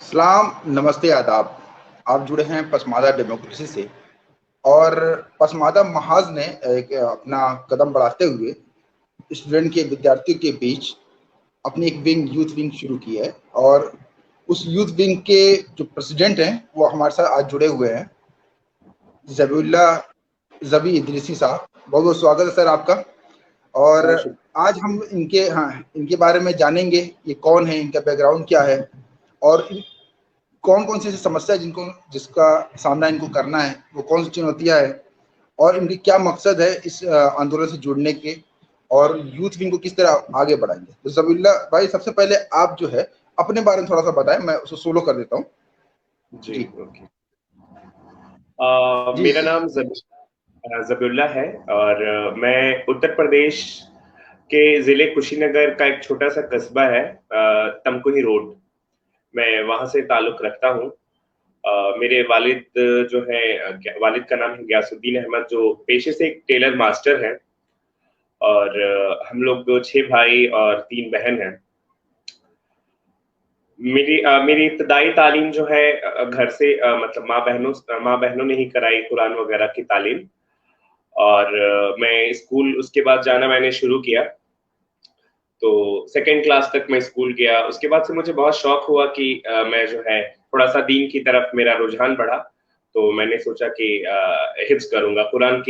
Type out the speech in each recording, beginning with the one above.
सलाम, नमस्ते, आदाब। आप जुड़े हैं पसमादा डेमोक्रेसी से। और पसमादा महाज ने एक अपना कदम बढ़ाते हुए स्टूडेंट के विद्यार्थियों के बीच अपनी एक विंग यूथ विंग शुरू की है। और उस यूथ विंग के जो प्रेसिडेंट हैं वो हमारे साथ आज जुड़े हुए हैं, जबीउल्ला जबी इदरीसी साहब। बहुत बहुत स्वागत है सर आपका। और बहुत शुक्रिया। आज हम इनके बारे में जानेंगे, ये कौन है, इनका बैकग्राउंड क्या है, और कौन कौन सी ऐसी समस्या है जिसका सामना इनको करना है, वो कौन सी चुनौतियां है, और इनकी क्या मकसद है इस आंदोलन से जुड़ने के, और यूथ विंग को किस तरह आगे बढ़ाएंगे। तो जबीउल्ला भाई, सबसे पहले आप जो है अपने बारे में थोड़ा सा बताएं, मैं उसको सोलो कर देता हूँ। जी, जी ओके। जी मेरा नाम जबीउल्ला है और मैं उत्तर प्रदेश के ज़िले कुशीनगर का एक छोटा-सा कस्बा है तमकुही रोड, मैं वहाँ से ताल्लुक़ रखता हूँ। मेरे वालिद जो हैं वालिद का नाम है गियासुद्दीन अहमद, जो पेशे से एक टेलर मास्टर हैं और हम लोग 6 भाई और 3 बहन हैं। मेरी इब्तदाई तालीम जो है घर से मतलब माँ-बहनों ने ही कराई कुरान वगैरह की तालीम और मैं स्कूल उसके बाद जाना मैंने शुरू किया। तो सेकंड क्लास तक मैं स्कूल गया, उसके बाद से मुझे बहुत शौक हुआ कि मैं जो है थोड़ा-सा दीन की तरफ मेरा रुझान बढ़ा, तो मैंने सोचा कि हिफ्ज़ करूँगा कुरान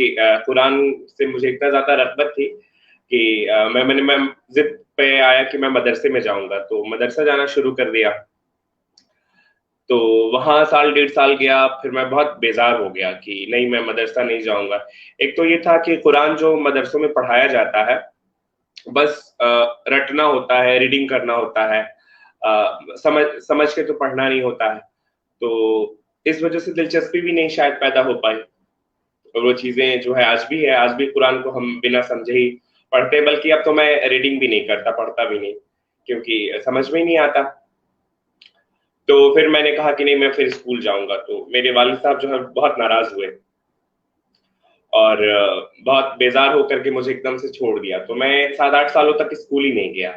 से मुझे इतना ज़्यादा रग़बत थी कि मैं ज़िद पे आया कि मैं मदरसे में जाऊँगा, तो मदरसा जाना शुरू कर दिया। तो वहाँ साल डेढ़ साल गया, फिर मैं बहुत बेज़ार हो गया कि नहीं मैं मदरसा नहीं जाऊँगा। एक तो ये था कि कुरान जो मदरसों में पढ़ाया जाता है, बस रटना होता है, रीडिंग करना होता है, समझ समझ के तो पढ़ना नहीं होता है। तो इस वज़ह से दिलचस्पी भी नहीं शायद पैदा हो पाई। और वो चीज़ें जो है आज भी कुरान को हम बिना समझे ही पढ़ते हैं, बल्कि अब तो मैं रीडिंग भी नहीं करता, पढ़ता भी नहीं, क्योंकि समझ में ही नहीं आता। तो फिर मैंने कहा कि नहीं मैं फिर स्कूल जाऊँगा, तो मेरे वालिद साहब जो हैं बहुत नाराज़ हुए और बहुत बेज़ार होकर के मुझे एकदम से छोड़ दिया, तो मैं 7-8 सालों तक स्कूल ही नहीं गया।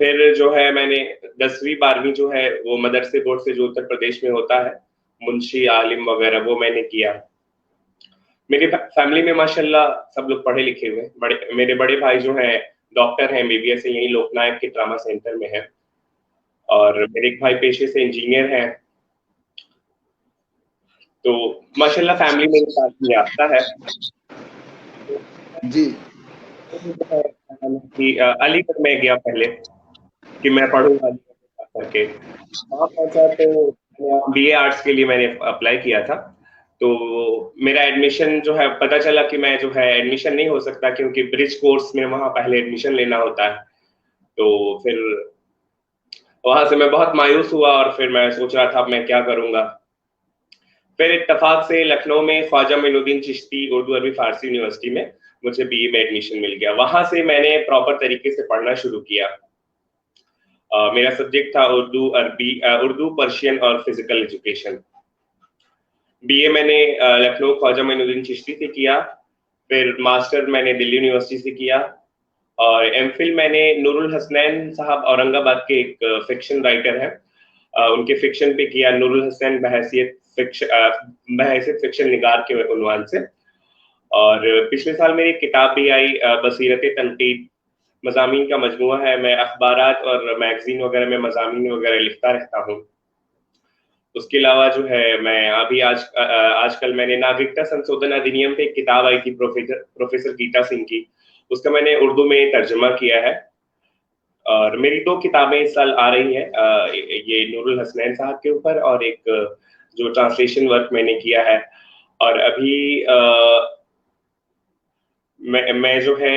फिर जो है मैंने 10वीं 12वीं जो है वो मदरसे बोर्ड से जो उत्तर प्रदेश में होता है, मुंशी, आलिम वगैरह वो मैंने किया। मेरे फैमिली में माशाल्लाह सब लोग पढ़े लिखे हुए हैं, मेरे बड़े भाई जो हैं डॉक्टर हैं, एमबीबीएस है, यहीं लोकनायक के ट्रॉमा सेंटर में हैं और मेरे एक भाई पेशे से इंजीनियर हैं। तो माशाल्लाह फैमिली मेरे साथ में आता है। जी कि अलीगढ़ में गया पहले कि मैं पढ़ूँगा करके। वहाँ पहुँचा तो बीए आर्ट्स के लिए मैंने अप्लाई किया था। तो मेरा एडमिशन जो है पता चला कि मैं जो है एडमिशन नहीं हो सकता क्योंकि ब्रिज कोर्स में वहाँ पहले एडमिशन लेना होता है। तो फिर वहाँ से मैं बहुत मायूस हुआ और फिर मैं सोच रहा था अब मैं क्या करूँगा? फिर इत्तेफ़ाक से लखनऊ में ख्वाजा मोइनुद्दीन चिश्ती उर्दू अरबी फ़ारसी यूनिवर्सिटी में मुझे बीए में एडमिशन मिल गया। वहाँ से मैंने प्रॉपर तरीके से पढ़ना शुरू किया। मेरा सब्जेक्ट था उर्दू, पर्शियन और फिज़िकल एजुकेशन। बीए मैंने लखनऊ ख्वाजा मोइनुद्दीन चिश्ती से किया, फिर मास्टर मैंने दिल्ली यूनिवर्सिटी से किया और एमफ़िल मैंने नूरुल हसनैन साहब औरंगाबाद के एक फ़िक्शन राइटर हैं। उनके फ़िक्शन पे किया, नूरुल हसनैन बहैसियत फ़िक्शन निगार के उन्वान से। और पिछले साल मेरी एक किताब भी आई बसीरत-ए-तनकीद, मज़ामीन का मजमूआ है। मैं अखबारात और मैगज़ीन वगैरह में मज़ामीन वगैरह लिखता रहता हूँ। उसके अलावा जो है मैं आजकल मैंने नागरिकता संशोधन अधिनियम पे एक किताब आई थी प्रोफ़ेसर गीता सिंह की, उसका मैंने उर्दू में तर्जुमा किया है। और मेरी 2 किताबें इस साल आ रही हैं ये नूरुल हसनैन साहब के ऊपर और एक जो ट्रांसलेशन वर्क मैंने किया है और अभी मैं जो है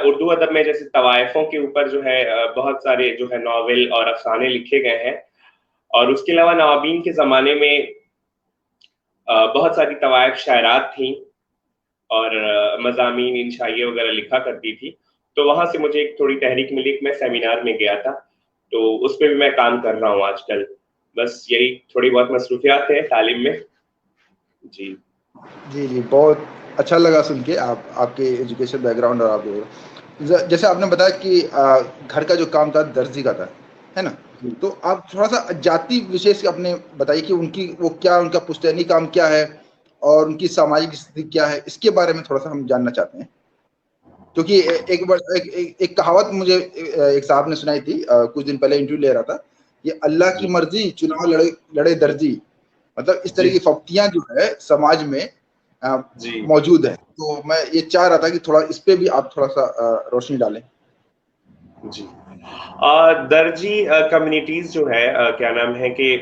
उर्दू अदब में जैसे तवाइफ़ों के ऊपर जो है बहुत सारे जो है नॉवेल और अफ़साने लिखे गए हैं और उसके अलावा नवाबीन के ज़माने में बहुत सारी तवाइफ़ शायरात थीं और मज़ामीन, इंशाइया वगैरह लिखा करती थी। तो वहाँ से मुझे एक थोड़ी तहरीक मिली कि मैं सेमिनार में गया था, तो उसपे भी मैं काम कर रहा हूँ आजकल। बस यही थोड़ी बहुत मसरूफ़ियात है तालीम में। जी। जी, बहुत अच्छा लगा सुन के आपके एजुकेशन बैकग्राउंड। और आप जैसे आपने बताया कि घर का जो काम था दर्जी का था, है ना। तो आप थोड़ा सा जाति विशेष अपने बताइए कि उनकी वो क्या, उनका पुश्तैनी काम क्या है और उनकी सामाजिक स्थिति क्या है, इसके बारे में थोड़ा सा हम जानना चाहते हैं। क्योंकि एक बार एक कहावत मुझे एक साहब ने सुनाई थी, कुछ दिन पहले इंटरव्यू ले रहा था, ये अल्लाह की मर्जी चुनाव लड़े लड़े दर्जी, मतलब इस तरह की फप्तियां जो है समाज में मौजूद है। तो मैं ये चाह रहा था कि थोड़ा इस पे भी आप थोड़ा सा रोशनी डालें। जी, दर्जी कम्युनिटीज जो है क्या नाम है कि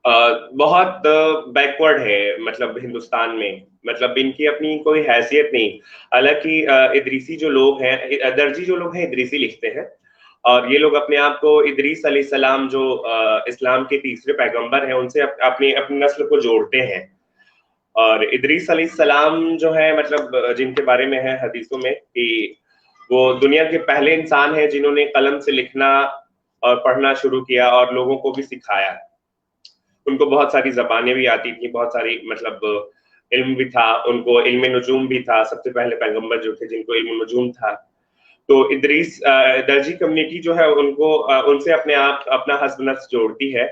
बहुत बैकवर्ड है, मतलब हिंदुस्तान में, मतलब इनकी अपनी कोई हैसियत नहीं। हालांकि इदरीसी जो लोग हैं, दर्जी जो लोग हैं इदरीसी लिखते हैं, और ये लोग अपने आप को इदरीस अलैहिस्सलाम जो इस्लाम के तीसरे पैगंबर हैं उनसे अपनी अपनी नस्ल को जोड़ते हैं। और इदरीस अलैहिस्सलाम जो है, मतलब जिनके बारे में है हदीसों में कि वो दुनिया के पहले इंसान हैं जिन्होंने कलम से लिखना और पढ़ना शुरू किया और लोगों को भी सिखाया। उनको बहुत सारी ज़बानें भी आती थी, बहुत सारी मतलब इल्म भी था, उनको इल्म नुजूम भी था, सबसे पहले पैगंबर जो थे जिनको इल्म नुजूम था। तो इदरीस दर्जी कम्युनिटी जो है उनको उनसे अपने आप अपना हस्ब नफ्स जोड़ती है।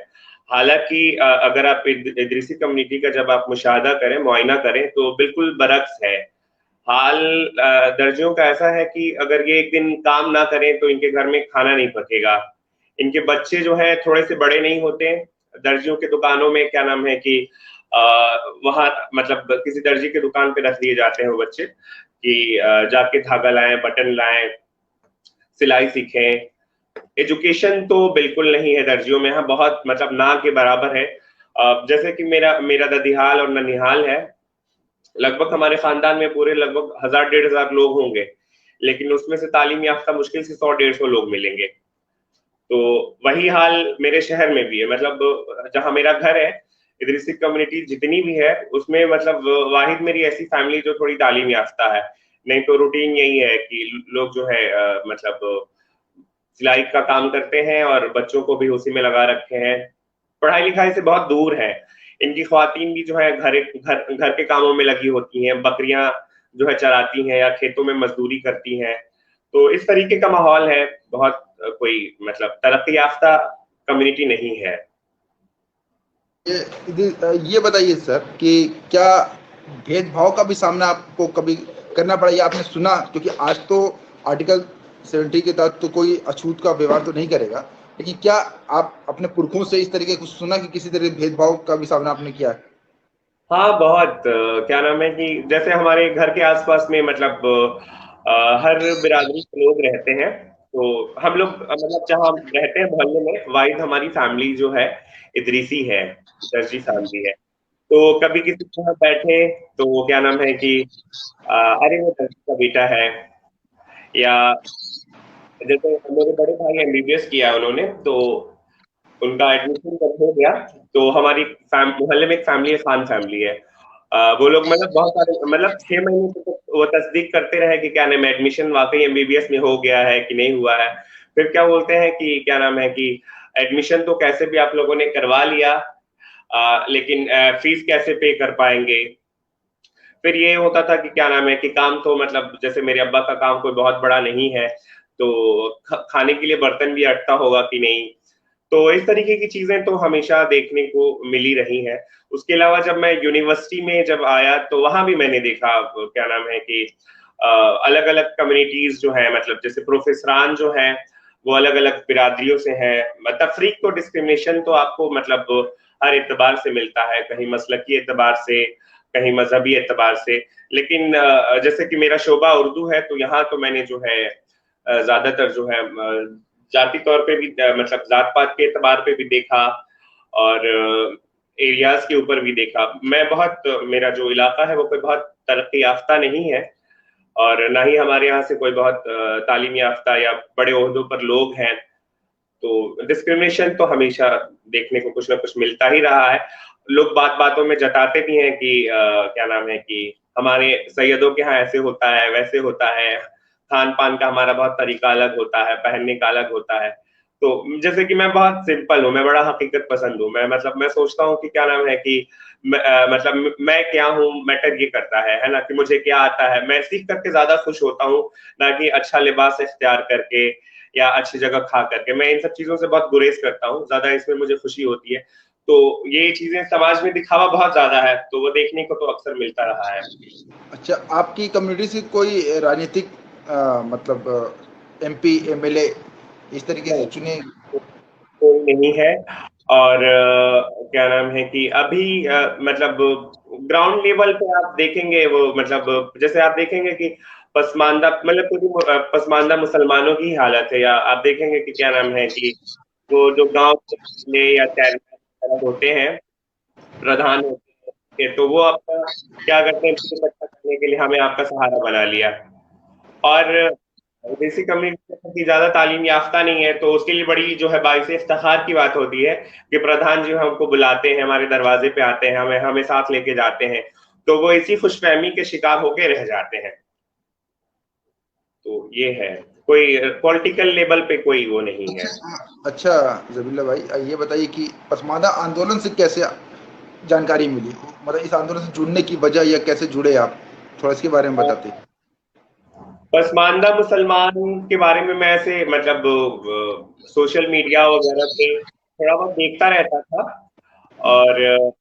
हालांकि अगर आप इदरीसी कम्युनिटी का जब आप मुशाहदा करें, मुआयना करें, तो बिल्कुल बरक्स है हाल। दर्जियों का ऐसा है कि अगर ये एक दिन काम ना करें तो इनके घर में खाना नहीं पकेगा। इनके बच्चे जो है थोड़े से बड़े नहीं होते। दर्जियों के दुकानों में क्या नाम है कि वहां मतलब किसी दर्जी के दुकान पे रख दिए जाते हैं वो बच्चे कि जाके धागा लाएं, बटन लाएं, सिलाई सीखें। एजुकेशन तो बिल्कुल नहीं है दर्जियों में, यहाँ बहुत मतलब ना के बराबर है। जैसे कि मेरा मेरा ददिहाल और ननिहाल है, लगभग हमारे खानदान में पूरे लगभग 1000-1500 लोग होंगे, लेकिन उसमें से तालीम याफ्ता मुश्किल से 100-150 लोग मिलेंगे। तो वही हाल मेरे शहर में भी है, मतलब जहाँ मेरा घर है, इदरीसी कम्युनिटी जितनी भी है उसमें मतलब वाहिद मेरी ऐसी फैमिली जो थोड़ी तालीम याफ्ता है। नहीं तो रूटीन यही है कि लोग जो है मतलब सिलाई का काम करते हैं और बच्चों को भी उसी में लगा रखे हैं, पढ़ाई लिखाई से बहुत दूर है। इनकी ख्वातीन भी जो है घर के कामों में लगी होती हैं, बकरियां जो है चराती हैं या खेतों में मजदूरी करती हैं। तो इस तरीके का माहौल है, बहुत कोई मतलब तरक्की याफ्ता कम्युनिटी नहीं है। ये बताइए सर कि क्या भेदभाव का भी सामना आपको कभी करना पड़ा या आपने सुना, क्योंकि आज तो आर्टिकल 70 के तहत तो कोई अछूत का व्यवहार तो नहीं करेगा, लेकिन क्या आप अपने पुरखों से इस तरीके कुछ सुना कि किसी तरह भेदभाव का भी सामना आपने किया है? हाँ, बहुत क्या नाम है कि जैसे हमारे घर के आसपास में मतलब हर बिरादरी के लोग रहते हैं। तो हम लोग मतलब जहाँ हम रहते हैं मोहल्ले में, वाहिद हमारी फैमिली जो है इदरीसी है, दर्जी फैमिली है। तो कभी किसी के यहाँ बैठे तो वो क्या नाम है कि अरे वो दर्जी का बेटा है, या जैसे मेरे बड़े भाई एमबीबीएस किया उन्होंने, तो उनका एडमिशन जब हो गया तो हमारी मोहल्ले में एक फैमिली है, खान फैमिली है। वो लोग मतलब बहुत सारे मतलब 6 महीने तक वो तस्दीक करते रहे कि क्या नाम है एडमिशन वाकई एमबीबीएस में हो गया है कि नहीं हुआ है। फिर क्या बोलते हैं कि क्या नाम है कि एडमिशन तो कैसे भी आप लोगों ने करवा लिया, लेकिन फीस कैसे पे कर पाएंगे। फिर ये होता था कि क्या नाम है कि काम तो मतलब जैसे मेरे अब्बा का काम कोई बहुत बड़ा नहीं है, तो खाने के लिए बर्तन भी अटता होगा कि नहीं। तो इस तरीके की चीजें तो हमेशा देखने को मिली रही हैं। उसके अलावा जब मैं यूनिवर्सिटी में जब आया तो वहां भी मैंने देखा क्या नाम है कि अलग अलग कम्युनिटीज जो है, मतलब जैसे प्रोफेसरान जो है वो अलग अलग बिरादरियों से हैं। तफरीक तो डिस्क्रिमिनेशन तो आपको मतलब हर एतबार से मिलता है, कहीं मसलकी एतबार से, कहीं मजहबी एतबार से। लेकिन जैसे कि मेरा शोबा उर्दू है, तो यहाँ तो मैंने जो है ज्यादातर जो है जाति तौर पे भी मतलब जात पात के एतबार पे भी देखा, और एरियाज के ऊपर भी देखा। मैं बहुत मेरा जो इलाका है वो कोई बहुत तरक्की याफ्ता नहीं है, और ना ही हमारे यहाँ से कोई बहुत तालीम याफ्ता या बड़े ओहदों पर लोग हैं। तो डिस्क्रिमिनेशन तो हमेशा देखने को कुछ ना कुछ मिलता ही रहा है। लोग बात बातों में जताते भी हैं कि क्या नाम है कि हमारे सैयदों के यहाँ ऐसे होता है, वैसे होता है, खान पान का हमारा बहुत तरीका अलग होता है, पहनने का अलग होता है। तो जैसे कि मैं बहुत सिंपल हूँ, मैं बड़ा हकीकत पसंद हूँ। मैं मतलब मैं सोचता हूँ कि क्या नाम है कि मतलब मैं क्या हूँ मैटर ये करता है ना, कि मुझे क्या आता है। मैं सीख करके ज्यादा खुश होता हूँ, ना कि अच्छा लिबास इख्तियार करके या अच्छी जगह खा करके। मैं इन सब चीजों से बहुत गुरेज करता हूँ, ज्यादा इसमें मुझे खुशी होती है। तो ये चीजें समाज में दिखावा बहुत ज्यादा है, तो वो देखने को तो अक्सर मिलता रहा है। अच्छा, आपकी कम्युनिटी से कोई राजनीतिक मतलब एमपी एमएलए इस तरीके से चुने? कोई नहीं है। और क्या नाम है कि अभी मतलब ग्राउंड लेवल पे आप देखेंगे, वो मतलब जैसे आप देखेंगे कि पसमानदा मतलब पूरी पसमानदा मुसलमानों की हालत है, या आप देखेंगे कि क्या नाम है कि वो जो गांव के या चैरिटी होते हैं, प्रधान होते हैं, तो वो आपका क्या करते हैं, इकट्ठा करने के लिए हमें आपका सहारा बना लिया। और ओबीसी कम्युनिटी की ज्यादा तालीम याफ्ता नहीं है, तो उसके लिए बड़ी जो है बाइस इफ्तिखार की बात होती है कि प्रधान जी हमको बुलाते हैं, हमारे दरवाजे पे आते हैं, हमें हमें साथ लेके जाते हैं, तो वो इसी खुशफहमी के शिकार होके रह जाते हैं। तो ये है, कोई पॉलिटिकल लेवल पे कोई वो नहीं है। अच्छा जबीला भाई, ये बताइए कि पसमानदा आंदोलन से कैसे जानकारी मिली, मतलब इस आंदोलन से जुड़ने की वजह या कैसे जुड़े आप, थोड़ा इसके बारे में बताते। पसमानदा मुसलमान के बारे में मैं ऐसे मतलब सोशल मीडिया वगैरह पे थोड़ा बहुत देखता रहता था। और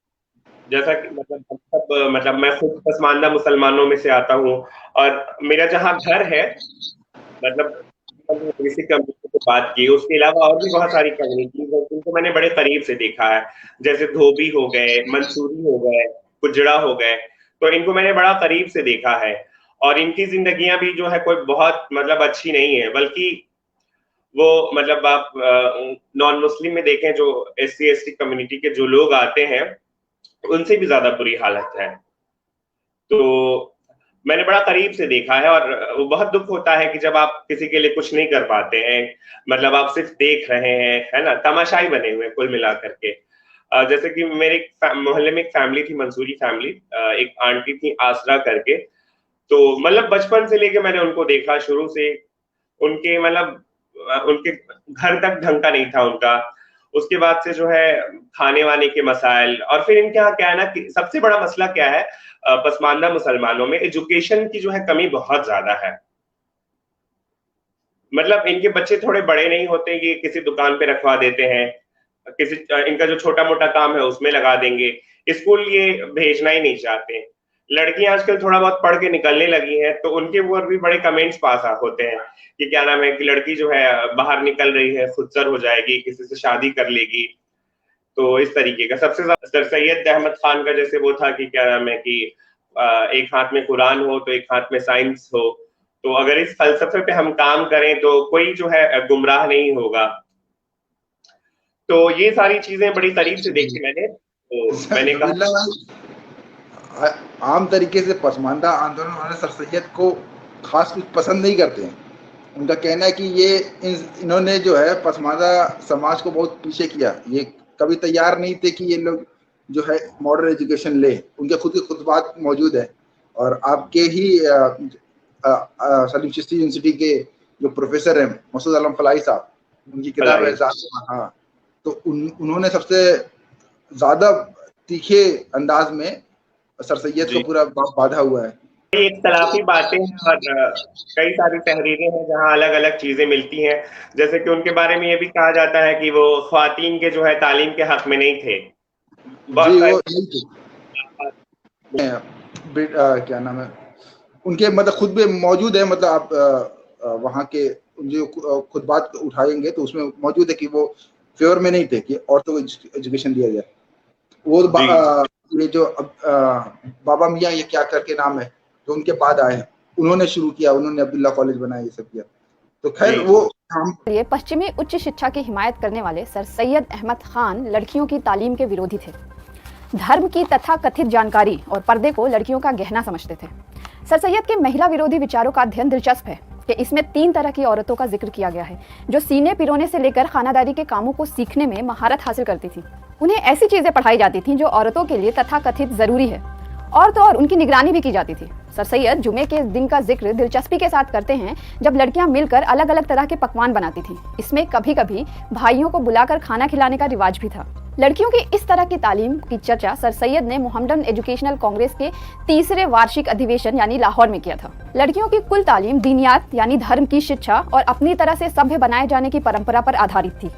जैसा कि मतलब हम सब मतलब मैं खुद पसमानदा मुसलमानों में से आता हूँ, और मेरा जहाँ घर है मतलब किसी कम्युनिटी की बात की, उसके अलावा और भी बहुत सारी कम्युनिटीज हैं जिनको मैंने बड़े करीब से देखा है, जैसे धोबी हो गए, मंसूरी हो गए, गुजरा हो गए, तो इनको मैंने बड़ा करीब से देखा है। और इनकी जिंदगियां भी जो है कोई बहुत मतलब अच्छी नहीं है, बल्कि वो मतलब आप नॉन मुस्लिम में देखें, जो SC ST कम्युनिटी के जो लोग आते हैं उनसे भी ज्यादा बुरी हालत है। तो मैंने बड़ा करीब से देखा है, और वो बहुत दुख होता है कि जब आप किसी के लिए कुछ नहीं कर पाते हैं, मतलब आप सिर्फ देख रहे हैं, है ना, तमाशाई बने हुए कुल मिलाकर के। जैसे कि मेरे मोहल्ले में एक फैमिली थी, मंसूरी फैमिली, एक आंटी थी आसरा करके, तो मतलब बचपन से लेके मैंने उनको देखा शुरू से। उनके मतलब उनके घर तक ढंग का नहीं था उनका। उसके बाद से जो है खाने वाने के मसाइल, और फिर इनके यहाँ क्या है ना कि सबसे बड़ा मसला क्या है, पसमानदा मुसलमानों में एजुकेशन की जो है कमी बहुत ज्यादा है। मतलब इनके बच्चे थोड़े बड़े नहीं होते कि किसी दुकान पे रखवा देते हैं, किसी इनका जो छोटा मोटा काम है उसमें लगा देंगे, स्कूल ये भेजना ही नहीं चाहते। लड़कियां आजकल थोड़ा बहुत पढ़ के निकलने लगी हैं, तो उनके ऊपर भी बड़े कमेंट्स पास होते हैं कि क्या नाम है कि लड़की जो है बाहर निकल रही है, खुदसर हो जाएगी, किसी से शादी कर लेगी। तो इस तरीके का सबसे ज्यादा सर सैयद अहमद खान का जैसे वो था कि क्या नाम है कि एक हाथ में कुरान हो तो एक हाथ में साइंस हो, तो अगर इस फलसफे पे हम काम करें तो कोई जो है गुमराह नहीं होगा। तो ये सारी चीजें बड़ी करीब से देखी मैंने, तो मैंने कहा आम तरीके से पसमानदा आंदोलन वाले सर सैयद को खास कुछ पसंद नहीं करते हैं। उनका कहना है कि ये इन्होंने जो है पसमानदा समाज को बहुत पीछे किया, ये कभी तैयार नहीं थे कि ये लोग जो है मॉडर्न एजुकेशन ले। उनके खुद के खुतबात मौजूद है, और आपके ही सलीम चिश्ती यूनिवर्सिटी के जो प्रोफेसर हैं मसूद आलम फलाई साहब, उनकी किताब है हाँ, तो उन्होंने सबसे ज्यादा तीखे अंदाज में सर सैयद को पूरा बांधा हुआ है। इख्तलाफी बातें हैं, और कई सारी तहरीरें हैं जहां अलग अलग चीजें मिलती हैं। जैसे कि उनके बारे में ये भी कहा जाता है कि वो ख्वातीन के जो है तालीम के हक में नहीं थे। जी, वो क्या नाम है उनके, मतलब खुद भी मौजूद है, मतलब आप वहाँ के जो खुद बात उठाएंगे तो उसमें मौजूद है कि वो फेवर में नहीं थे कि औरतों को एजुकेशन दिया जाए। वो ये जो बाबा मियाँ ये क्या करके नाम है जो उनके बाद आए हैं, उन्होंने शुरू किया, उन्होंने अब्दुल्ला कॉलेज बनाया, ये सब किया। तो खैर वो पश्चिमी उच्च शिक्षा की हिमायत करने वाले सर सैयद अहमद खान लड़कियों की तालीम के विरोधी थे। धर्म की तथाकथित जानकारी और पर्दे को लड़कियों का गहना समझते थे। सर सैयद के महिला विरोधी विचारों का अध्ययन दिलचस्प है कि इसमें 3 तरह की औरतों का जिक्र किया गया है जो सीने पिरोने से लेकर खानादारी के कामों को सीखने में महारत हासिल करती थी। उन्हें ऐसी चीजें पढ़ाई जाती थीं जो औरतों के लिए तथाकथित जरूरी है, और तो और उनकी निगरानी भी की जाती थी। सर सैयद जुमे के दिन का जिक्र दिलचस्पी के साथ करते हैं जब लड़कियां मिलकर अलग अलग तरह के पकवान बनाती थीं। इसमें कभी कभी भाइयों को बुलाकर खाना खिलाने का रिवाज भी था। लड़कियों की इस तरह की तालीम की चर्चा सर सैयद ने मोहम्मडन एजुकेशनल कांग्रेस के 3रे वार्षिक अधिवेशन यानी लाहौर में किया था। लड़कियों की कुल तालीम दीनियात यानी धर्म की शिक्षा और अपनी तरह से सभ्य बनाए जाने की परंपरा पर आधारित थी।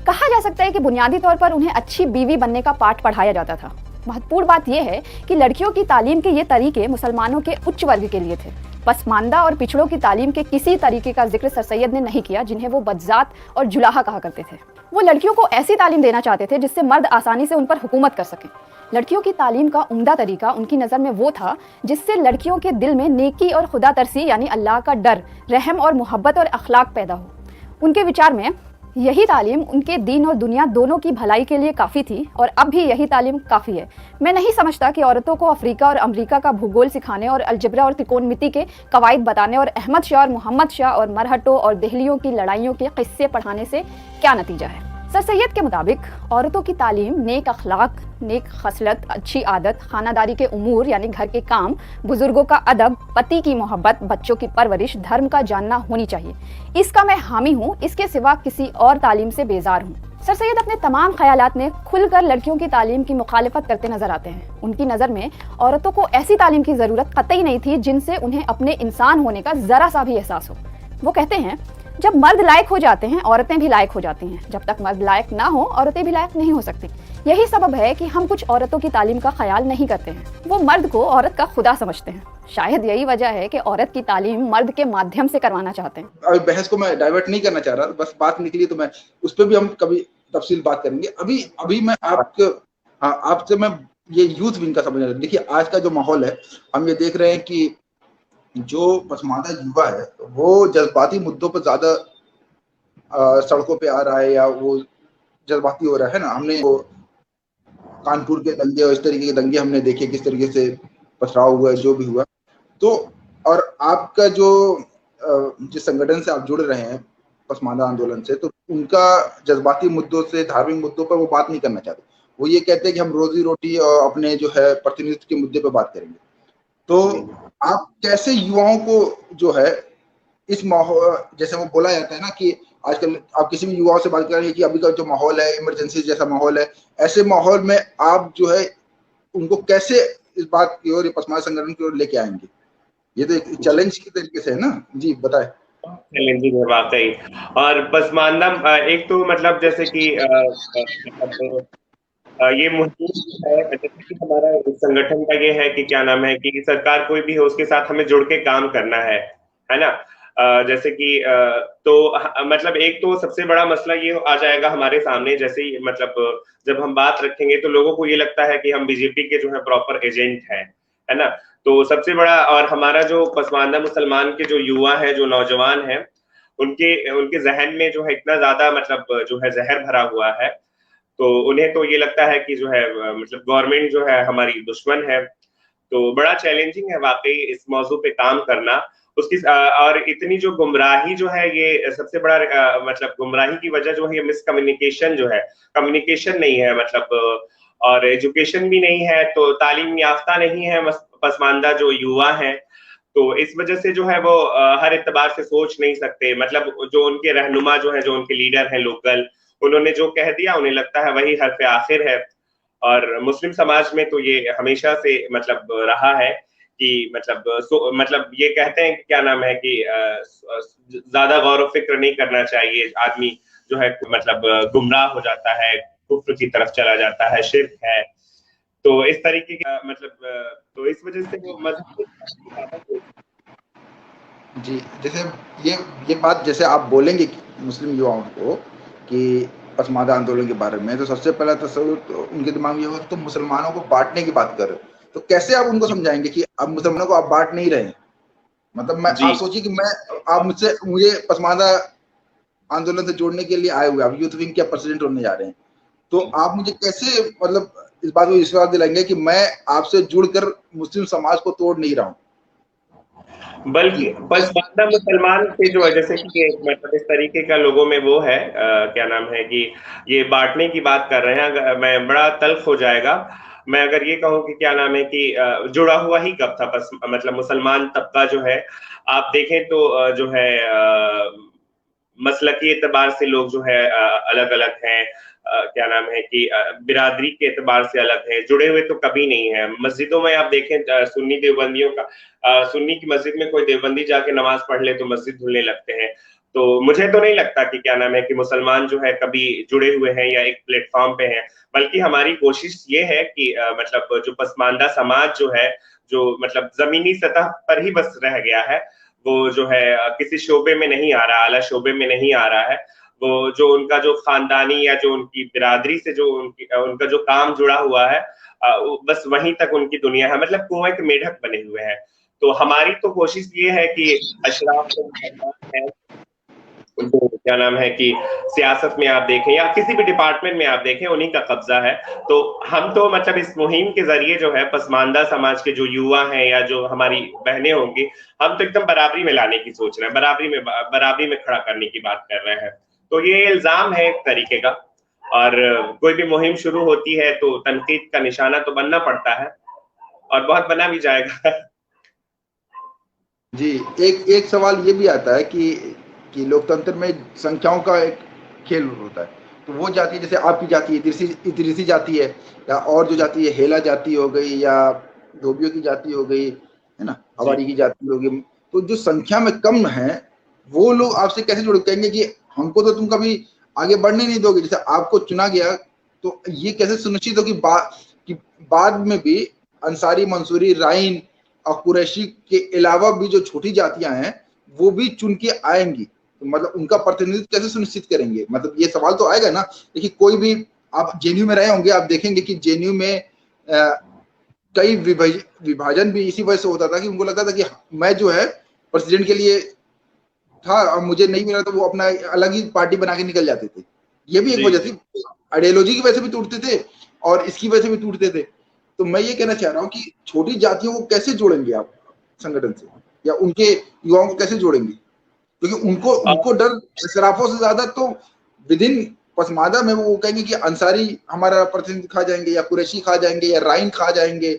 कहा जा सकता है कि बुनियादी तौर पर उन्हें अच्छी बीवी बनने का पाठ पढ़ाया जाता था। महत्वपूर्ण बात यह है कि लड़कियों की तालीम के ये तरीके मुसलमानों के उच्च वर्ग के लिए थे। पसमानदा और पिछड़ों की तालीम के किसी तरीके का जिक्र सर सैयद ने नहीं किया जिन्हें वो बदजात और जुलाहा कहा करते थे। वो लड़कियों को ऐसी तालीम देना चाहते थे जिससे मर्द आसानी से उन पर हुकूमत कर सके। लड़कियों की तालीम का उम्दा तरीका उनकी नज़र में वो था जिससे लड़कियों के दिल में नेकी और खुदा तरसी यानी अल्लाह का डर, रहम और मोहब्बत और अखलाक पैदा हो। उनके विचार में यही तालीम उनके दीन और दुनिया दोनों की भलाई के लिए काफ़ी थी और अब भी यही तालीम काफ़ी है। मैं नहीं समझता कि औरतों को अफ्रीका और अमेरिका का भूगोल सिखाने और अलजबरा और त्रिकोणमिति के कवायद बताने और अहमद शाह और मोहम्मद शाह और मरहटों और दिल्लियों की लड़ाइयों के किस्से पढ़ाने से क्या नतीजा है। सर सैयद के मुताबिक औरतों की तालीम नेक अखलाक, नेक खसलत, अच्छी आदत, खानादारी के उमूर यानी घर के काम, बुजुर्गों का अदब, पति की मोहब्बत, बच्चों की परवरिश, धर्म का जानना होनी चाहिए। इसका मैं हामी हूँ, इसके सिवा किसी और तालीम से बेजार हूँ। सर सैयद अपने तमाम ख्यालात में खुलकर लड़कियों की तालीम की मुखालिफत करते नजर आते हैं। उनकी नज़र में औरतों को ऐसी तालीम की ज़रूरत कतई नहीं थी जिनसे उन्हें अपने इंसान होने का ज़रा सा भी एहसास हो। वो कहते हैं, जब मर्द लायक हो जाते हैं औरतें भी लायक हो जाती हैं। जब तक मर्द लायक ना हो औरतें भी लायक नहीं हो सकती। यही सबब है कि हम कुछ औरतों की तालीम का ख्याल नहीं करते हैं। वो मर्द को औरत का खुदा समझते हैं। शायद यही वजह है कि औरत की तालीम मर्द के माध्यम से करवाना चाहते हैं। अभी बहस को मैं डाइवर्ट नहीं करना चाह रहा, बस बात निकली तो मैं उस पर भी हम कभी तफसील बात करेंगे। अभी मैं आपसे मैं ये यूथ विंग का समझ रहा हूँ। देखिए आज का जो माहौल है, हम ये देख रहे हैं कि जो पसमानदा युवा है वो जज्बाती मुद्दों पर ज्यादा सड़कों पे आ रहा है या वो जज्बाती हो रहा है ना। हमने वो कानपुर के दंगे और इस तरीके के दंगे हमने देखे, किस तरीके से पथराव हुआ, जो भी हुआ। तो और आपका जो जिस संगठन से आप जुड़ रहे हैं पसमानदा आंदोलन से, तो उनका जज्बाती मुद्दों से, धार्मिक मुद्दों पर वो बात नहीं करना चाहते। वो ये कहते हैं कि हम रोजी रोटी और अपने जो है प्रतिनिधित्व के मुद्दे पर बात करेंगे। तो आप कैसे युवाओं को जो है इस माहौल, जैसे वो बोला जाता है ना कि आजकल आप किसी भी युवाओं से बात करेंगे कि अभी का जो माहौल है इमरजेंसी जैसा माहौल है, ऐसे माहौल में आप जो है उनको कैसे इस बात की ओर, पसमानदा संगठन की ओर लेके आएंगे? ये तो एक चैलेंज की तरीके से है ना। जी बताएं। चैलेंजिंग है वाकई। और पसमानदा एक तो मतलब जैसे कि ये मुहिम है, जैसे कि हमारा संगठन का ये है कि क्या नाम है कि सरकार कोई भी हो उसके साथ हमें जुड़ के काम करना है ना। जैसे कि तो मतलब एक तो सबसे बड़ा मसला ये आ जाएगा हमारे सामने, जैसे ही मतलब जब हम बात रखेंगे तो लोगों को ये लगता है कि हम बीजेपी के जो है प्रॉपर एजेंट है ना। तो सबसे बड़ा, और हमारा जो पसमानदा मुसलमान के जो युवा है, जो नौजवान है, उनके जहन में जो है इतना ज्यादा मतलब जो है जहर भरा हुआ है, तो उन्हें तो ये लगता है कि जो है मतलब गवर्नमेंट जो है हमारी दुश्मन है। तो बड़ा चैलेंजिंग है वाकई इस मौजू पे काम करना। उसकी और इतनी जो गुमराही जो है, ये सबसे बड़ा मतलब गुमराही की वजह जो है ये मिसकम्युनिकेशन जो है, कम्युनिकेशन नहीं है मतलब, और एजुकेशन भी नहीं है, तो तालीम याफ्ता नहीं है पसमानदा जो युवा है। तो इस वजह से जो है वो हर एतबार से सोच नहीं सकते। मतलब जो उनके रहनुमा जो है, जो उनके लीडर हैं लोकल, उन्होंने जो कह दिया उन्हें लगता है वही हर्फ आखिर है। और मुस्लिम समाज में तो ये हमेशा से मतलब रहा है कि मतलब ये कहते हैं कि क्या नाम है कि ज्यादा गौर फिक्र नहीं करना चाहिए, आदमी जो है मतलब गुमराह हो जाता है, कुफ्र की तरफ चला जाता है, शिर्क है। तो इस तरीके का मतलब तो इस वजह से वो मजहब। जी, जैसे ये बात जैसे आप बोलेंगे मुस्लिम युवाओं को कि पसमानदा आंदोलन के बारे में, तो सबसे पहला तस्वीर तो उनके दिमाग में ये होगा तो मुसलमानों को बांटने की बात कर रहे हो। तो कैसे आप उनको समझाएंगे कि अब मुसलमानों को आप बांट नहीं रहे हैं? मतलब आप सोचिए कि आप मुझे पसमानदा आंदोलन से जोड़ने के लिए आए हुए, आप यूथ विंग के प्रेसिडेंट होने जा रहे हैं, तो आप मुझे कैसे मतलब इस बात को विश्वास दिलाएंगे कि मैं आपसे जुड़कर मुस्लिम समाज को तोड़ नहीं रहा हूँ? बल्कि पसमानदा मुसलमान के जो है, जैसे कि मतलब इस तरीके का लोगों में वो है क्या नाम है कि ये बांटने की बात कर रहे हैं। मैं बड़ा तल्ख हो जाएगा मैं अगर ये कहूँ कि क्या नाम है कि जुड़ा हुआ ही कब था मतलब मुसलमान तबका जो है, आप देखें तो जो है मसलकी एतबार से लोग जो है अलग अलग हैं, क्या नाम है कि बिरादरी के एतबार से अलग है, जुड़े हुए तो कभी नहीं है। मस्जिदों में आप देखें सुन्नी देवबंदियों का, सुन्नी की मस्जिद में कोई देवबंदी जाके नमाज पढ़ ले तो मस्जिद धुलने लगते हैं। तो मुझे तो नहीं लगता कि क्या नाम है कि मुसलमान जो है कभी जुड़े हुए हैं या एक प्लेटफॉर्म पे हैं, बल्कि हमारी कोशिश ये है कि मतलब जो पसमानदा समाज जो है, जो मतलब जमीनी सतह पर ही बस रह गया है, वो जो है किसी शोबे में नहीं आ रहा, आला शोबे में नहीं आ रहा है, वो जो उनका जो खानदानी या जो उनकी बिरादरी से जो उनका जो काम जुड़ा हुआ है, बस वहीं तक उनकी दुनिया है, मतलब कुएं के मेढक बने हुए हैं। तो हमारी तो कोशिश ये है कि अशराफ है उनको क्या नाम है कि सियासत में आप देखें या किसी भी डिपार्टमेंट में आप देखें, उन्हीं का कब्जा है। तो हम तो मतलब इस मुहिम के जरिए जो है पसमानदा समाज के जो युवा हैं या जो हमारी बहनें होंगी, हम तो एकदम बराबरी में लाने की सोच रहे हैं, बराबरी में खड़ा करने की बात कर रहे हैं। तो ये इल्जाम है एक तरीके का, और कोई भी मुहिम शुरू होती है तो तनकीद का निशाना तो बनना पड़ता है, और बहुत बना भी जाएगा। जी, एक सवाल ये भी आता है कि लोकतंत्र में संख्याओं का एक खेल होता है। तो वो जाति जैसे आपकी जाति इदरीसी जाति है, या और जो जाति है हेला जाति हो गई, या धोबियों की जाति हो गई, है ना, हवारी की जाति हो गई। तो जो संख्या में कम है वो लोग आपसे कैसे जुड़ कहेंगे कि हमको तो तुम कभी आगे बढ़ने नहीं दोगे, जैसे आपको चुना गया, तो ये कैसे सुनिश्चित हो कि बाद में भी अंसारी, मंसूरी, राइन और कुरैशी के अलावा भी जो छोटी जातियां हैं वो भी चुन के आएंगी, तो मतलब उनका प्रतिनिधित्व कैसे सुनिश्चित करेंगे? मतलब ये सवाल तो आएगा ना। देखिए, कोई भी आप जेएनयू में रहे होंगे, आप देखेंगे कि जेएनयू में कई विभाजन भी इसी वजह से होता था कि उनको लगता था कि मैं जो है प्रेसिडेंट के लिए था और मुझे नहीं मिला, तो वो अपना अलग ही पार्टी बना के निकल जाते थे। ये भी एक वजह थी, आइडियोलॉजी की वजह से भी टूटते थे और इसकी वजह से भी टूटते थे। तो मैं ये कहना चाह रहा हूँ कि छोटी जातियों को कैसे जोड़ेंगे आप संगठन से, या उनके युवाओं को कैसे जोड़ेंगे? क्योंकि उनको डर शराफों से ज्यादा तो विदिन पसमादा में वो कहेंगे कि अंसारी हमारा प्रतिनिधि खा जाएंगे, या कुरैशी खा जाएंगे, या राइन खा जाएंगे,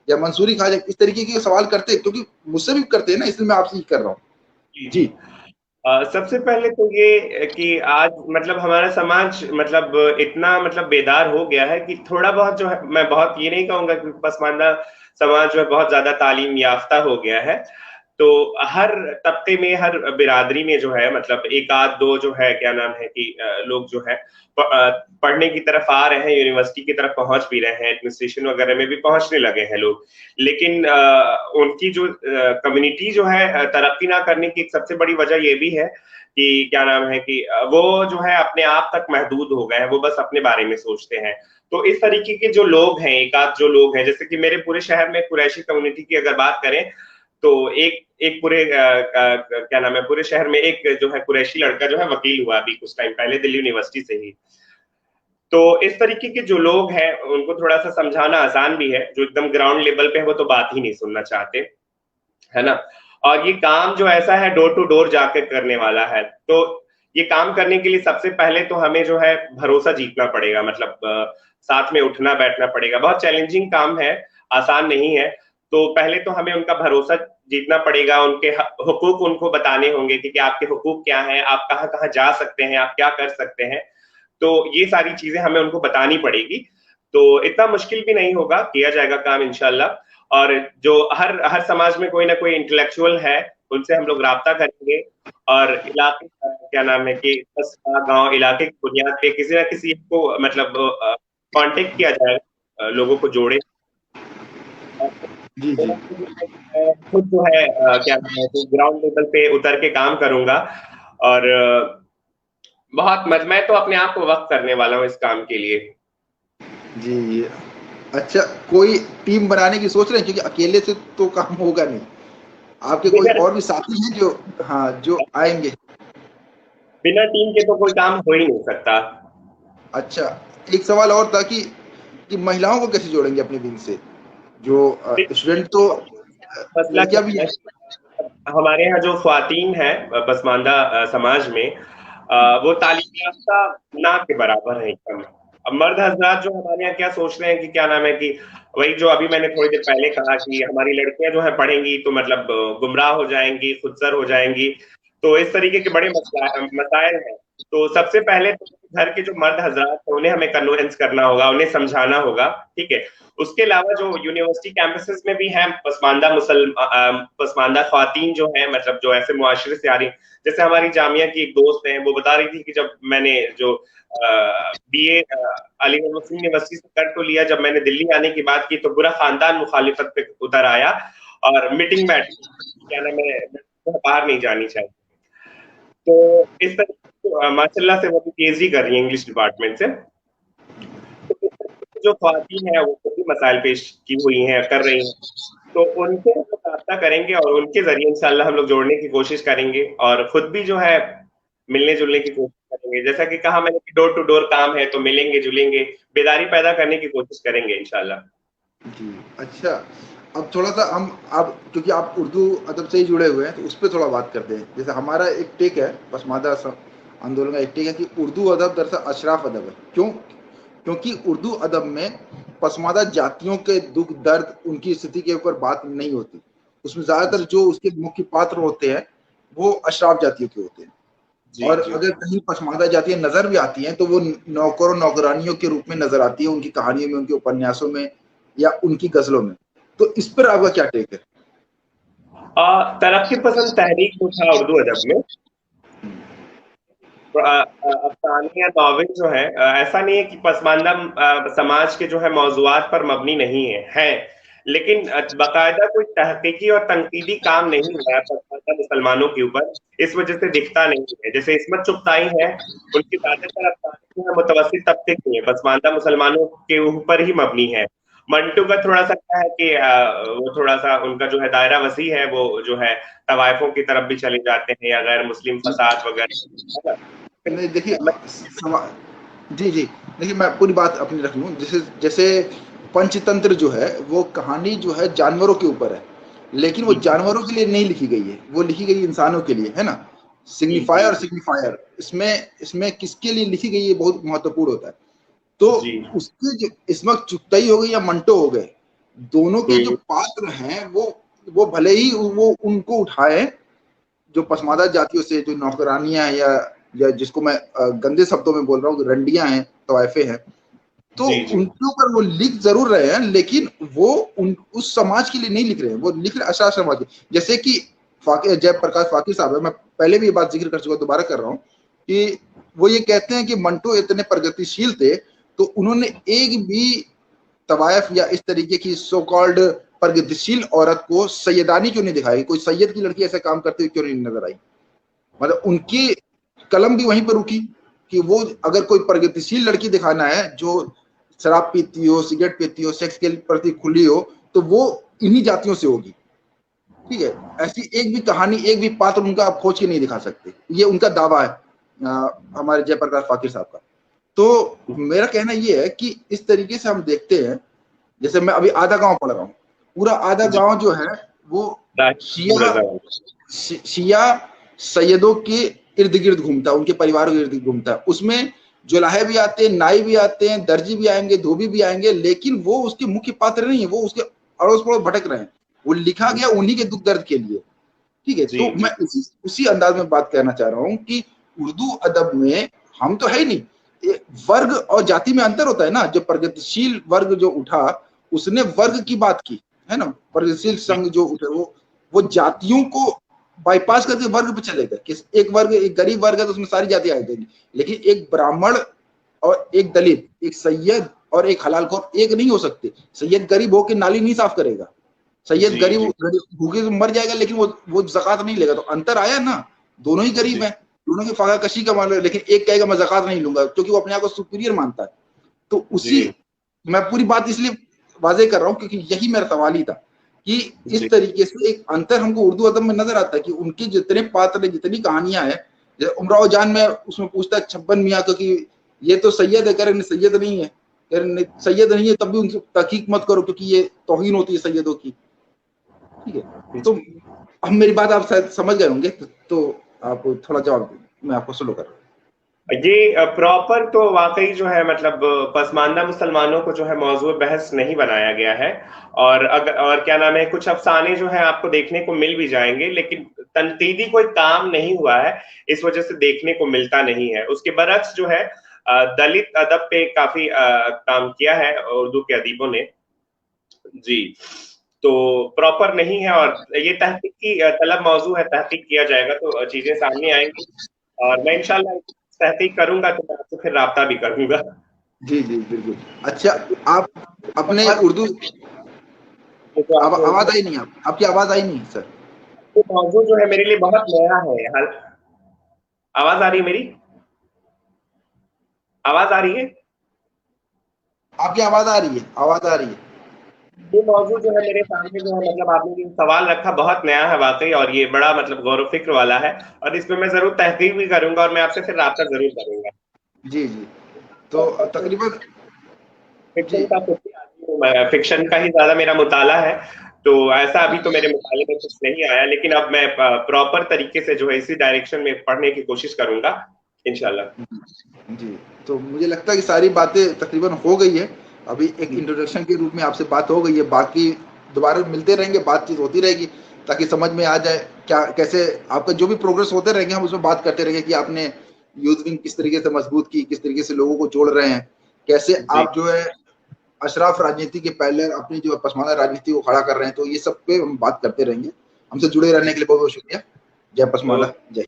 या मंसूरी खा जाएंगे। इस तरीके के सवाल करते हैं, क्योंकि मुझसे भी करते हैं ना, इसलिए मैं आपसे ही कर रहा हूँ। जी, सबसे पहले तो ये कि आज मतलब हमारा समाज मतलब इतना मतलब बेदार हो गया है कि थोड़ा बहुत जो है, मैं बहुत ये नहीं कहूंगा कि पसमानदा समाज जो है बहुत ज्यादा तालीम याफ्ता हो गया है। तो हर तबके में, हर बिरादरी में जो है मतलब एक आध दो जो है क्या नाम है कि लोग जो है पढ़ने की तरफ आ रहे हैं, यूनिवर्सिटी की तरफ पहुंच भी रहे हैं, एडमिनिस्ट्रेशन वगैरह में भी पहुंचने लगे हैं लोग। लेकिन उनकी जो कम्युनिटी जो है तरक्की ना करने की एक सबसे बड़ी वजह ये भी है कि क्या नाम है कि वो जो है अपने आप तक महदूद हो गए हैं, वो बस अपने बारे में सोचते हैं। तो इस तरीके के जो लोग हैं, एक आध जो लोग हैं, जैसे कि मेरे पूरे शहर में कुरैशी कम्युनिटी की अगर बात करें तो एक पूरे क्या नाम है, पूरे शहर में एक जो है कुरैशी लड़का जो है वकील हुआ अभी कुछ टाइम पहले दिल्ली यूनिवर्सिटी से ही। तो इस तरीके के जो लोग हैं उनको थोड़ा सा समझाना आसान भी है, जो एकदम ग्राउंड लेवल पे है वो तो बात ही नहीं सुनना चाहते, है ना। और ये काम जो ऐसा है डोर टू डोर जाकर करने वाला है, तो ये काम करने के लिए सबसे पहले तो हमें जो है भरोसा जीतना पड़ेगा, मतलब साथ में उठना बैठना पड़ेगा। बहुत चैलेंजिंग काम है, आसान नहीं है। तो पहले तो हमें उनका भरोसा जीतना पड़ेगा, उनके हुकूक उनको बताने होंगे कि आपके हुकूक क्या हैं, आप कहाँ कहाँ जा सकते हैं, आप क्या कर सकते हैं। तो ये सारी चीजें हमें उनको बतानी पड़ेगी। तो इतना मुश्किल भी नहीं होगा, किया जाएगा काम इंशाल्लाह। और जो हर समाज में कोई ना कोई इंटेलेक्चुअल है, उनसे हम लोग राब्ता करेंगे, और इलाके क्या नाम है कि गांव इलाके की बुनियाद पे किसी ना किसी को मतलब कांटेक्ट किया जाएगा, लोगों को जोड़े। जी, जी। खुद जो है क्या नाम है ग्राउंड लेवल पे उतर के काम करूंगा, और बहुत मैं तो अपने आप को वक्त करने वाला हूँ इस काम के लिए। जी, अच्छा, कोई टीम बनाने की सोच रहे हैं? क्योंकि अकेले से तो काम होगा नहीं, आपके कोई और भी साथी हैं जो, हाँ, जो आएंगे? बिना टीम के तो कोई काम हो ही नहीं सकता। अच्छा, एक सवाल और था कि महिलाओं को कैसे जोड़ेंगे अपने दिन से? जो स्टूडेंट तो लड़कियां भी हैं। हमारे यहाँ जो ख्वातीन है पसमानदा समाज में, वो तालीम याफ्ता ना के बराबर है एकदम। अब मर्द हजरात जो हमारे यहाँ क्या सोच रहे हैं कि क्या नाम है कि वही जो अभी मैंने थोड़ी देर पहले कहा कि हमारी लड़कियां जो है पढ़ेंगी तो मतलब गुमराह हो जाएंगी, खुदसर हो जाएंगी। तो इस तरीके के बड़े मसाइल हैं। तो सबसे पहले तो घर के जो मर्द हजरात हैं उन्हें हमें कन्विंस करना होगा, उन्हें समझाना होगा, ठीक है। उसके अलावा जो यूनिवर्सिटी कैंपसेस में भी हैं पसमानदा ख्वातीन जो हैं, मतलब जो ऐसे मुआशरे से आ रही, जैसे हमारी जामिया की एक दोस्त है, वो बता रही थी कि जब मैंने जो बीए अलीगढ़ मुस्लिम यूनिवर्सिटी से कर तो लिया, जब मैंने दिल्ली आने की बात की तो पूरा खानदान मुखालिफत पे उतर आया और मीटिंग बैठ, क्या ना मैं बाहर नहीं जानी चाहिए। तो इस तरह माशाल्लाह से वो पीएचडी कर रही है इंग्लिश डिपार्टमेंट से। तो जो ख्वातीन है वो भी मसाइल पेश की हुई हैं, कर रही हैं, तो उनसे रब्ता करेंगे और उनके जरिए इंशाल्लाह हम लोग जोड़ने की कोशिश करेंगे और खुद भी जो है मिलने जुलने की कोशिश करेंगे। जैसा कि कहा मैंने कि डोर टू डोर काम है, तो मिलेंगे जुलेंगे, बेदारी पैदा करने की कोशिश करेंगे इंशाल्लाह। जी अच्छा, अब थोड़ा सा हम, अब क्योंकि आप उर्दू अदब से ही जुड़े हुए हैं तो उस पर थोड़ा बात करते हैं। जैसे हमारा एक टेक है, पसमानदा आंदोलन का एक टेक है कि उर्दू अदब दरअसल अशराफ अदब है। क्यों? क्योंकि उर्दू अदब में पसमानदा जातियों के दुख दर्द, उनकी स्थिति के ऊपर बात नहीं होती। उसमें ज्यादातर जो उसके मुख्य पात्र होते हैं वो अशराफ जातियों के होते हैं। और अगर कहीं पसमानदा जातियां नजर भी आती हैं तो वो नौकरों नौकरानियों के रूप में नजर आती है, उनकी कहानियों में, उनके उपन्यासों में या उनकी गजलों में। तो इस पर आपका क्या टेक है? तरक्की पसंद तहरीक जो था उर्दू अदब में, अफसाने या नॉवेल जो है, ऐसा नहीं है कि पसमानदा समाज के जो है मौजूआत पर मबनी नहीं है, लेकिन बाकायदा कोई तहकीकी और तनकीदी काम नहीं हुआ है पसमानदा मुसलमानों के ऊपर, इस वजह से दिखता नहीं है। जैसे इस्मत चुगताई है, उनकी ज्यादातर अफसाने मुतवस्सित तबके की है, पसमानदा मुसलमानों के ऊपर ही मबनी है। मंटू का थोड़ा सा क्या है कि वो थोड़ा सा उनका जो है दायरा वसी है, वो जो है तवाइफों की तरफ भी चले जाते हैं या गैर मुस्लिम फसाद वगैरह। नहीं देखिए, जी जी, देखिए मैं पूरी बात अपनी रख लूँ। जैसे पंचतंत्र जो है वो कहानी जो है जानवरों के ऊपर है, लेकिन वो जानवरों के लिए नहीं लिखी गई है, वो लिखी गई इंसानों के लिए, है ना। सिग्निफायर और सिग्निफायर इसमें किसके लिए लिखी गई है बहुत महत्वपूर्ण होता है। तो उसके जो इस्मत चुगताई हो गई या मंटो हो गए, दोनों के जो पात्र हैं वो भले ही वो उनको उठाए, जो पसमानदा जातियों से जो नौकरानियां या जिसको मैं गंदे शब्दों में बोल रहा हूँ रंडियां हैं, तवाइफे हैं, तो उनके ऊपर वो लिख जरूर रहे हैं, लेकिन वो उस समाज के लिए नहीं लिख रहे हैं, वो लिख रहे अशराफ समाज। जैसे कि जयप्रकाश फाकी साहब है, मैं पहले भी ये बात जिक्र कर चुका, दोबारा कर रहा हूँ कि वो ये कहते हैं कि मंटो इतने प्रगतिशील थे तो उन्होंने एक भी तवायफ या इस तरीके की सो कॉल्ड प्रगतिशील औरत को सैयदानी क्यों नहीं दिखाई, कोई सैयद की लड़की ऐसा काम करते हुए क्यों नहीं नजर आई। मतलब उनकी कलम भी वहीं पर रुकी कि वो अगर कोई प्रगतिशील लड़की दिखाना है जो शराब पीती हो, सिगरेट पीती हो, सेक्स के प्रति खुली हो, तो वो इन्हीं जातियों से होगी। ठीक है, ऐसी एक भी कहानी, एक भी पात्र उनका आप खोज के नहीं दिखा सकते, ये उनका दावा है हमारे जयप्रकाश फाकिर साहब का। तो मेरा कहना ये है कि इस तरीके से हम देखते हैं, जैसे मैं अभी आधा गांव पढ़ रहा हूँ, पूरा आधा गांव जो है वो शिया सैयदों के इर्द गिर्द घूमता है, उनके परिवारों के इर्द गिर्द घूमता है। उसमें जुलाहे भी आते हैं, नाई भी आते हैं, दर्जी भी आएंगे, धोबी भी आएंगे, लेकिन वो उसके मुख्य पात्र नहीं है, वो उसके अड़ोस पड़ोस भटक रहे हैं। वो लिखा गया उन्हीं के दुख दर्द के लिए। ठीक है, तो मैं उसी अंदाज में बात कहना चाह रहा हूँ कि उर्दू अदब में हम तो है ही नहीं, वर्ग और जाति में अंतर होता है ना। जो प्रगतिशील वर्ग जो उठा उसने वर्ग की बात की, है ना। प्रगतिशील संघ जो उठे वो जातियों को बाईपास करके वर्ग पे चले गए कि एक वर्ग, एक गरीब वर्ग है तो उसमें सारी जातियां आ जाएंगी, लेकिन एक ब्राह्मण और एक दलित, एक सैयद और एक हलालखोर एक नहीं हो सकते। सैयद गरीब होकर नाली नहीं साफ करेगा, सैयद गरीब भूखे से मर जाएगा, लेकिन वो ज़कात नहीं लेगा। तो अंतर आया ना, दोनों ही गरीब हैं, दोनों की फाका कशी का मान, लेकिन एक कहेगा मैं ज़कात नहीं लूंगा क्योंकि वो अपने आप को सुपीरियर मानता है। तो उसी मैं पूरी बात इसलिए वाज़ेह कर रहा हूँ क्योंकि यही मेरा सवाल ही था कि इस तरीके से एक अंतर हमको उर्दू अदब में नजर आता है कि उनके जितने पात्र, जितनी कहानियां हैं, जैसे उमराव जान में उसमें पूछता है छब्बन मियाँ को कि ये तो सैयद है, कह रहे सैयद नहीं है, कह रहे सैयद नहीं है, तब भी उनसे तहकीक मत करो क्योंकि ये तौहीन होती है सैयदों की। ठीक है, तो अब मेरी बात आप शायद समझ गए होंगे, तो आप थोड़ा जवाब, मैं आपको स्लो कर रहा हूँ। ये प्रॉपर तो वाकई जो है मतलब पसमानदा मुसलमानों को जो है मौजूद बहस नहीं बनाया गया है, और क्या नाम है, कुछ अफसाने जो है आपको देखने को मिल भी जाएंगे, लेकिन तनकीदी कोई काम नहीं हुआ है, इस वजह से देखने को मिलता नहीं है। उसके बरक्स जो है दलित अदब पे काफी काम किया है उर्दू के अदीबों ने जी। तो प्रॉपर नहीं है और ये तहकीक की तलब मौजू है, तहकीक किया जाएगा तो चीजें सामने आएंगी और मैं इंशाल्लाह तहकीक करूंगा तो मैं आपसे फिर राब्ता भी करूंगा। जी जी बिल्कुल। अच्छा, आप अपने उर्दू आवाज आई नहीं, आपकी आवाज आई नहीं सर। तो मौजू जो है मेरे लिए बहुत नया है। आवाज आ रही है मेरी? आवाज आ रही है? आपकी आवाज आ रही है, आवाज आ रही है। ये मौजू जो है मेरे सामने जो है मतलब आपने जो सवाल रखा बहुत नया है वाकई और ये बड़ा मतलब गौर फिक्र वाला है और इसमें मैं जरूर तहकीक भी करूंगा और मैं आपसे फिर राब्ता जरूर करूंगा। जी जी। तो तकरीबन फिक्शन का ही ज्यादा मेरा मुताला है, तो ऐसा अभी तो मेरे मुताले में कुछ नहीं आया, लेकिन अब मैं प्रॉपर तरीके से जो है इसी डायरेक्शन में पढ़ने की कोशिश करूंगा इंशाल्लाह। जी, तो मुझे लगता है कि सारी बातें तकरीबन हो गई है। अभी एक इंट्रोडक्शन के रूप में आपसे बात हो गई है, बाकी दोबारा मिलते रहेंगे, बातचीत होती रहेगी ताकि समझ में आ जाए क्या कैसे आपका जो भी प्रोग्रेस होते रहेंगे हम उसमें बात करते रहेंगे कि आपने यूथ विंग किस तरीके से मजबूत की, किस तरीके से लोगों को जोड़ रहे हैं, कैसे आप जो है अशराफ राजनीति के पहले अपनी जो पसमानदा राजनीति को खड़ा कर रहे हैं। तो ये सब पे हम बात करते रहेंगे। हमसे जुड़े रहने के लिए बहुत बहुत शुक्रिया। जय पसमानदा, जय।